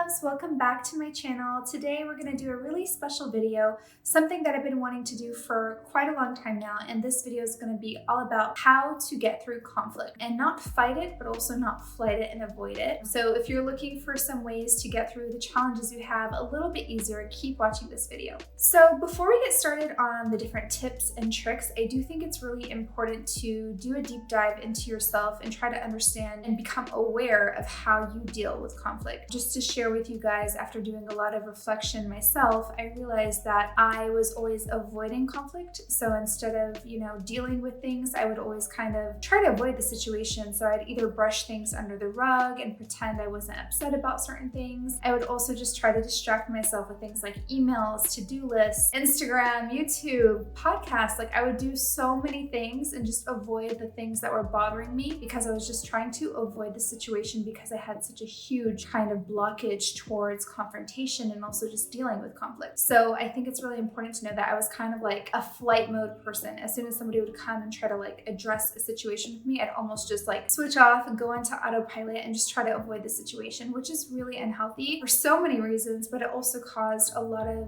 loves, welcome back to my channel. Today we're going to do a really special video, something that I've been wanting to do for quite a long time now, and this video is going to be all about how to get through conflict and not fight it, but also not flight it and avoid it. So if you're looking for some ways to get through the challenges you have a little bit easier, keep watching this video. So before we get started on the different tips and tricks, I do think it's really important to do a deep dive into yourself and try to understand and become aware of how you deal with conflict. Just to share with you guys, after doing a lot of reflection myself, I realized that I was always avoiding conflict. So instead of, dealing with things, I would always kind of try to avoid the situation. So I'd either brush things under the rug and pretend I wasn't upset about certain things. I would also just try to distract myself with things like emails, to-do lists, Instagram, YouTube, podcasts. Like I would do so many things and just avoid the things that were bothering me because I was just trying to avoid the situation because I had such a huge kind of blockage towards confrontation and also just dealing with conflict. So I think it's really important to know that I was kind of like a flight mode person. As soon as somebody would come and try to address a situation with me, I'd almost just switch off and go into autopilot and just try to avoid the situation, which is really unhealthy for so many reasons, but it also caused a lot of,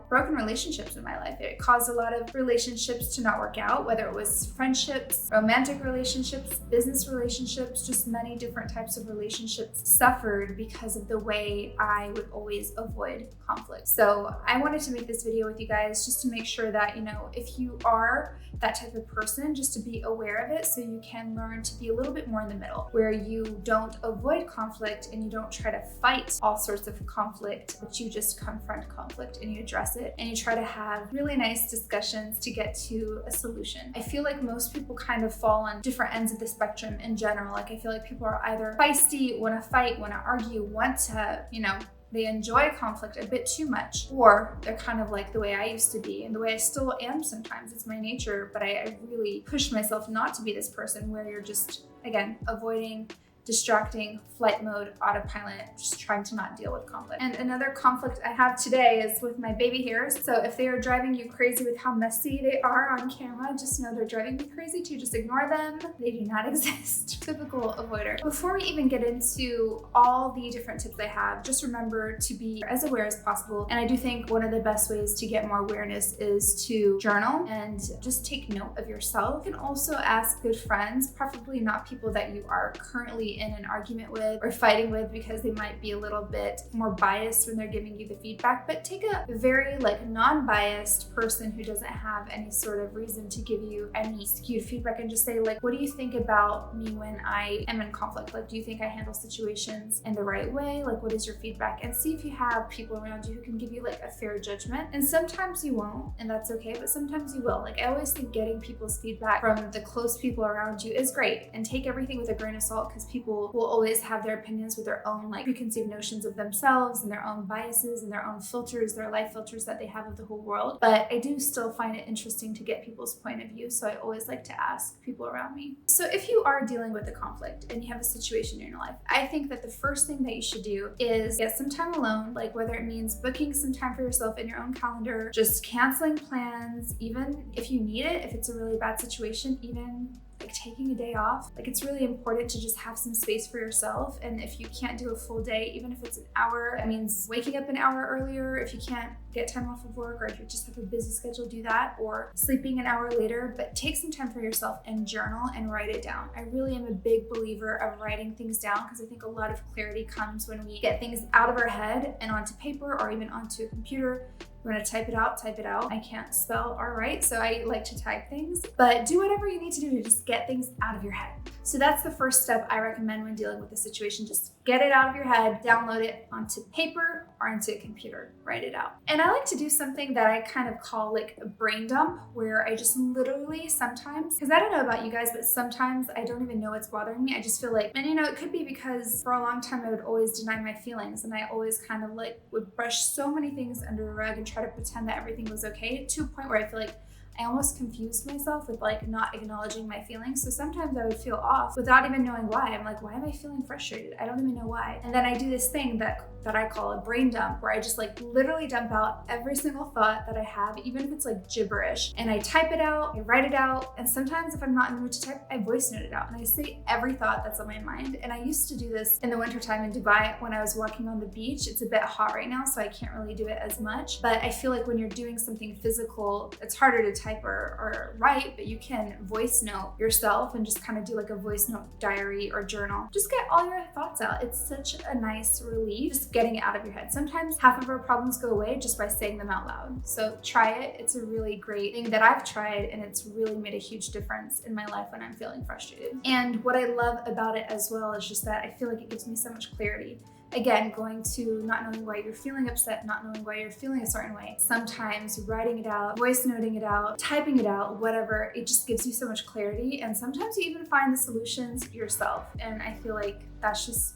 broken relationships in my life. It caused a lot of relationships to not work out, whether it was friendships, romantic relationships, business relationships, just many different types of relationships suffered because of the way I would always avoid conflict. So I wanted to make this video with you guys just to make sure that, if you are that type of person, just to be aware of it so you can learn to be a little bit more in the middle, where you don't avoid conflict and you don't try to fight all sorts of conflict, but you just confront conflict and you address it and you try to have really nice discussions to get to a solution. I feel like most people kind of fall on different ends of the spectrum in general. I feel like people are either feisty, want to fight, want to argue, want to, they enjoy conflict a bit too much, or they're kind of like the way I used to be and the way I still am sometimes. It's my nature, but I really push myself not to be this person where you're just, again, avoiding, distracting, flight mode, autopilot, just trying to not deal with conflict. And another conflict I have today is with my baby hairs. So if they are driving you crazy with how messy they are on camera, just know they're driving me crazy too. Just ignore them. They do not exist. Typical avoider. Before we even get into all the different tips I have, just remember to be as aware as possible. And I do think one of the best ways to get more awareness is to journal and just take note of yourself. You can also ask good friends, preferably not people that you are currently in an argument with or fighting with, because they might be a little bit more biased when they're giving you the feedback. But take a very non-biased person who doesn't have any sort of reason to give you any skewed feedback and just say what do you think about me when I am in conflict? Do you think I handle situations in the right way? What is your feedback? And see if you have people around you who can give you a fair judgment. And sometimes you won't, and that's okay, but sometimes you will. I always think getting people's feedback from the close people around you is great, and take everything with a grain of salt, because people will always have their opinions with their own preconceived notions of themselves and their own biases and their own filters, their life filters that they have of the whole world. But I do still find it interesting to get people's point of view, so I always like to ask people around me. So if you are dealing with a conflict and you have a situation in your life, I think that the first thing that you should do is get some time alone, whether it means booking some time for yourself in your own calendar, just canceling plans, even if you need it, if it's a really bad situation, even taking a day off. It's really important to just have some space for yourself. And if you can't do a full day, even if it's an hour, it means waking up an hour earlier. If you can't get time off of work, or if you just have a busy schedule, do that, or sleeping an hour later. But take some time for yourself and journal and write it down. I really am a big believer of writing things down, because I think a lot of clarity comes when we get things out of our head and onto paper or even onto a computer. You want to type it out, type it out. I can't spell or write, so I like to type things. But do whatever you need to do to just get things out of your head. So that's the first step I recommend when dealing with a situation. Just get it out of your head, download it onto paper or onto a computer, write it out. And I like to do something that I kind of call a brain dump, where I just literally sometimes, because I don't know about you guys, but sometimes I don't even know what's bothering me. I just feel and it could be because for a long time I would always deny my feelings, and I always kind of would brush so many things under the rug and try to pretend that everything was okay, to a point where I feel I almost confused myself with not acknowledging my feelings. So sometimes I would feel off without even knowing why. I'm why am I feeling frustrated? I don't even know why. And then I do this thing that that I call a brain dump, where I just like literally dump out every single thought that I have, even if it's like gibberish, and I type it out, I write it out, and sometimes if I'm not in the mood to type, I voice note it out and I say every thought that's on my mind. And I used to do this in the wintertime in Dubai when I was walking on the beach. It's a bit hot right now, so I can't really do it as much, but I feel like when you're doing something physical, it's harder to type or write, but you can voice note yourself and just kind of do like a voice note diary or journal. Just get all your thoughts out. It's such a nice relief just getting it out of your head. Sometimes half of our problems go away just by saying them out loud. So try it. It's a really great thing that I've tried, and it's really made a huge difference in my life when I'm feeling frustrated. And what I love about it as well is just that I feel like it gives me so much clarity. Again, going to not knowing why you're feeling upset, not knowing why you're feeling a certain way. Sometimes writing it out, voice noting it out, typing it out, whatever, it just gives you so much clarity. And sometimes you even find the solutions yourself. And I feel like that's just,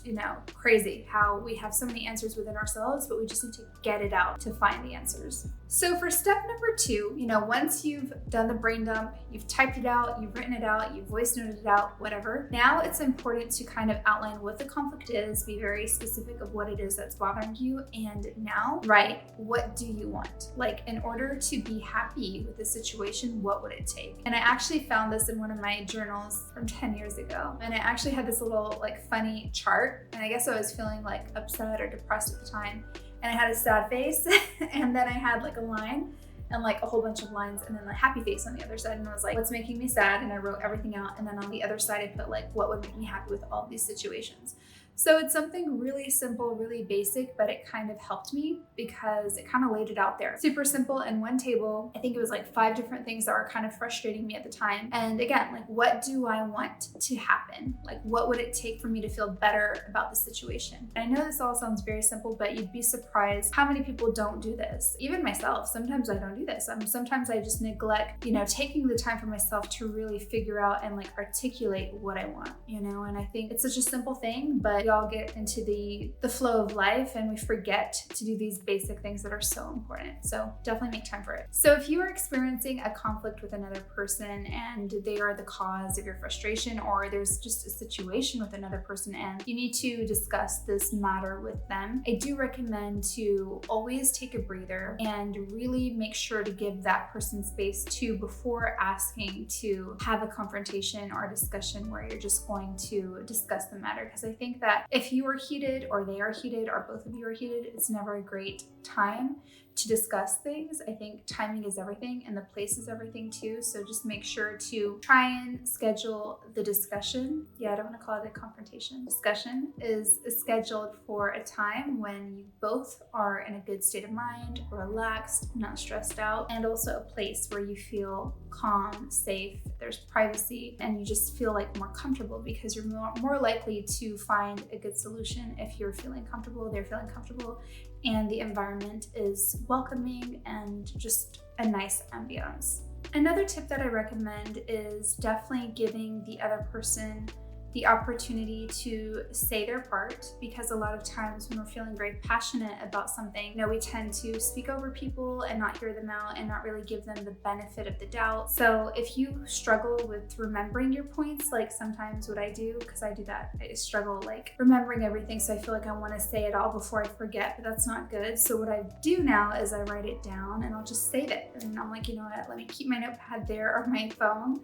crazy how we have so many answers within ourselves, but we just need to get it out to find the answers. So for step number 2, once you've done the brain dump, you've typed it out, you've written it out, you've voice noted it out, whatever. Now it's important to kind of outline what the conflict is, be very specific of what it is that's bothering you, and now write, what do you want? Like, in order to be happy with the situation, what would it take? And I actually found this in one of my journals from 10 years ago. And I actually had this little funny chart, and I guess I was feeling upset or depressed at the time. And I had a sad face, and then I had a line and a whole bunch of lines, and then a happy face on the other side. And I was like, what's making me sad? And I wrote everything out. And then on the other side, I put what would make me happy with all of these situations. So it's something really simple, really basic, but it kind of helped me because it kind of laid it out there. Super simple in one table. I think it was 5 different things that were kind of frustrating me at the time. And again, what do I want to happen? What would it take for me to feel better about the situation? And I know this all sounds very simple, but you'd be surprised how many people don't do this. Even myself, sometimes I don't do this. Sometimes I just neglect, taking the time for myself to really figure out and articulate what I want, and I think it's such a simple thing, but we all get into the flow of life and we forget to do these basic things that are so important. So definitely make time for it. So if you are experiencing a conflict with another person and they are the cause of your frustration, or there's just a situation with another person and you need to discuss this matter with them, I do recommend to always take a breather and really make sure to give that person space too before asking to have a confrontation or a discussion where you're just going to discuss the matter. Because I think that if you are heated or they are heated or both of you are heated, it's never a great time to discuss things. I think timing is everything and the place is everything too. So just make sure to try and schedule the discussion. Yeah, I don't want to call it a confrontation. Discussion is scheduled for a time when you both are in a good state of mind, relaxed, not stressed out, and also a place where you feel calm, safe, there's privacy, and you just feel more comfortable, because you're more likely to find a good solution if you're feeling comfortable, they're feeling comfortable, and the environment is welcoming and just a nice ambiance. Another tip that I recommend is definitely giving the other person the opportunity to say their part, because a lot of times when we're feeling very passionate about something, we tend to speak over people and not hear them out and not really give them the benefit of the doubt. So if you struggle with remembering your points, sometimes what I do, because I do that, I struggle remembering everything, so I feel I want to say it all before I forget, but that's not good. So what I do now is I write it down and I'll just save it. And I'm you know what, let me keep my notepad there or my phone.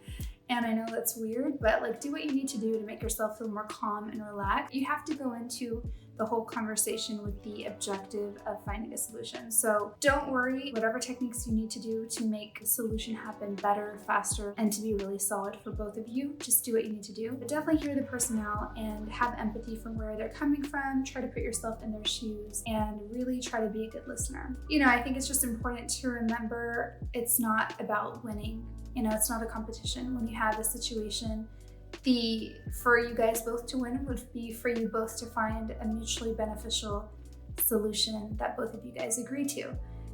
And I know that's weird, but do what you need to do to make yourself feel more calm and relaxed. You have to go into the whole conversation with the objective of finding a solution. So don't worry, whatever techniques you need to do to make a solution happen better, faster, and to be really solid for both of you, just do what you need to do. But definitely hear the person out and have empathy from where they're coming from. Try to put yourself in their shoes and really try to be a good listener. I think it's just important to remember it's not about winning. It's not a competition. When you have a situation, for you guys both to win would be for you both to find a mutually beneficial solution that both of you guys agree to.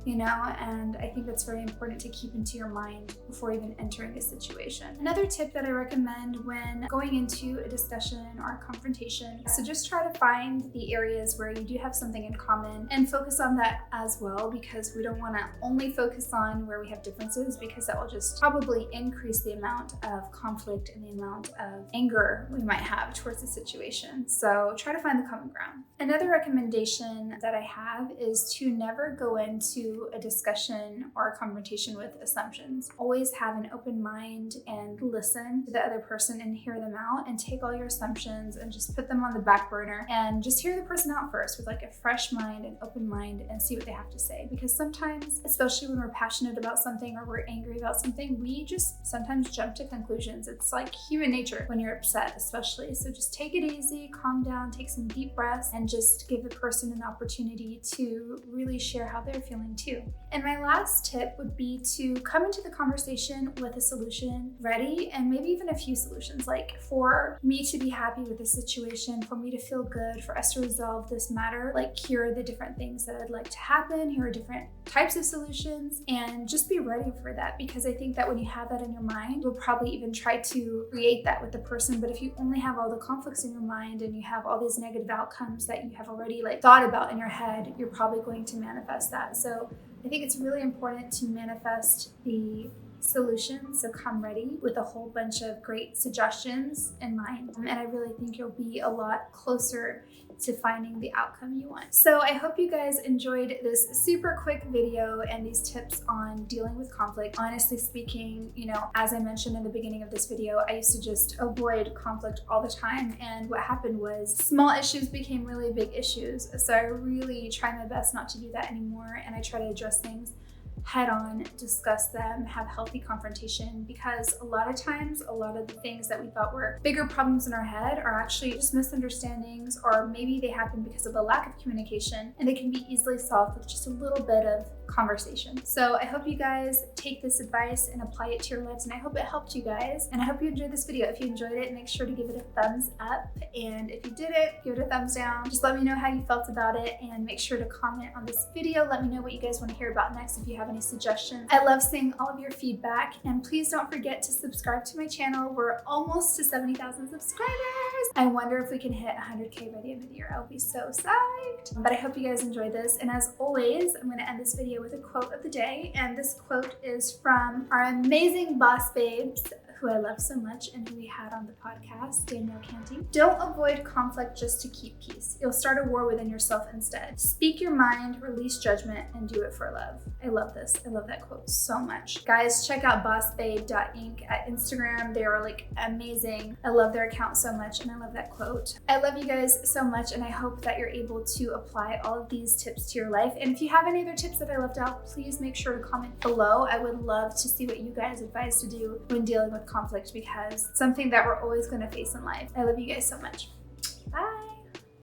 you know, and I think that's very important to keep into your mind before even entering a situation. Another tip that I recommend when going into a discussion or a confrontation, so just try to find the areas where you do have something in common and focus on that as well, because we don't want to only focus on where we have differences, because that will just probably increase the amount of conflict and the amount of anger we might have towards the situation. So try to find the common ground. Another recommendation that I have is to never go into a discussion or a confrontation with assumptions. Always have an open mind and listen to the other person and hear them out, and take all your assumptions and just put them on the back burner and just hear the person out first with like a fresh mind and open mind and see what they have to say. Because sometimes, especially when we're passionate about something or we're angry about something, we just sometimes jump to conclusions. It's like human nature when you're upset, especially. So just take it easy, calm down, take some deep breaths, and just give the person an opportunity to really share how they're feeling too. And my last tip would be to come into the conversation with a solution ready, and maybe even a few solutions, like for me to be happy with the situation, for me to feel good, for us to resolve this matter. Like, here are the different things that I'd like to happen, here are different types of solutions, and just be ready for that, because I think that when you have that in your mind, you'll probably even try to create that with the person. But if you only have all the conflicts in your mind and you have all these negative outcomes that you have already like thought about in your head, you're probably going to manifest that. So I think it's really important to manifest the solution. So come ready with a whole bunch of great suggestions in mind. And I really think you'll be a lot closer to finding the outcome you want. So I hope you guys enjoyed this super quick video and these tips on dealing with conflict. Honestly speaking, you know, as I mentioned in the beginning of this video, I used to just avoid conflict all the time. And what happened was small issues became really big issues. So I really try my best not to do that anymore. And I try to address things head on, discuss them, have healthy confrontation, because a lot of times, a lot of the things that we thought were bigger problems in our head are actually just misunderstandings, or maybe they happen because of a lack of communication, and they can be easily solved with just a little bit of conversation. So I hope you guys take this advice and apply it to your lives, and I hope it helped you guys, and I hope you enjoyed this video. If you enjoyed it, make sure to give it a thumbs up, and if you didn't, give it a thumbs down. Just let me know how you felt about it, and make sure to comment on this video. Let me know what you guys want to hear about next if you have any suggestions. I love seeing all of your feedback, and please don't forget to subscribe to my channel. We're almost to 70,000 subscribers. I wonder if we can hit 100K by the end of the year. I'll be so psyched. But I hope you guys enjoyed this, and as always, I'm going to end this video with a quote of the day, and this quote is from our amazing boss babes, who I love so much and who we had on the podcast, Danielle Canty. Don't avoid conflict just to keep peace. You'll start a war within yourself instead. Speak your mind, release judgment, and do it for love. I love this. I love that quote so much. Guys, check out bossbabe.inc at Instagram. They are like amazing. I love their account so much, and I love that quote. I love you guys so much, and I hope that you're able to apply all of these tips to your life. And if you have any other tips that I left out, please make sure to comment below. I would love to see what you guys advise to do when dealing with conflict, because it's something that we're always going to face in life. I love you guys so much. Bye.